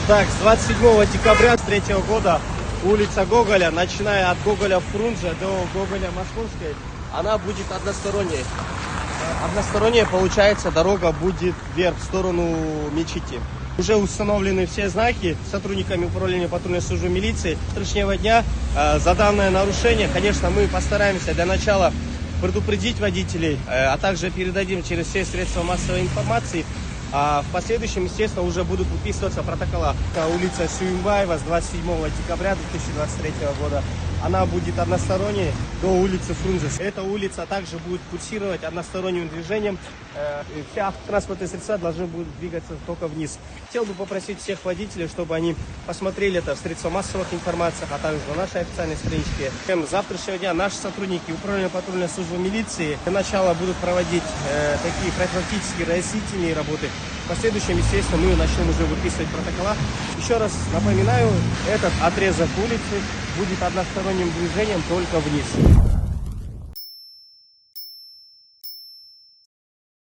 Так, с 27 декабря 2003 года улица Гоголя, начиная от Гоголя-Фрунзе до Гоголя-Московской, она будет односторонней. Односторонняя, получается, дорога будет вверх, в сторону мечети. Уже установлены все знаки сотрудниками управления патрульной службы милиции. С завтрашнего дня за данное нарушение, конечно, мы постараемся для начала предупредить водителей, а также передадим через все средства массовой информации. А в последующем, естественно, уже будут выписываться протокола. Улица Сюимбаева с 27 декабря 2023 года. Она будет односторонней до улицы Фрунзе. Эта улица также будет курсировать односторонним движением. Все транспортные средства должны будут двигаться только вниз. Хотел бы попросить всех водителей, чтобы они посмотрели это в средствах массовых информации, а также на нашей официальной страничке. С завтрашнего дня наши сотрудники управления патрульной службы милиции для начала будут проводить такие профилактические разъяснительные работы. В последующем, естественно, мы начнем уже выписывать протокола. Еще раз напоминаю, этот отрезок улицы будет односторонним движением только вниз.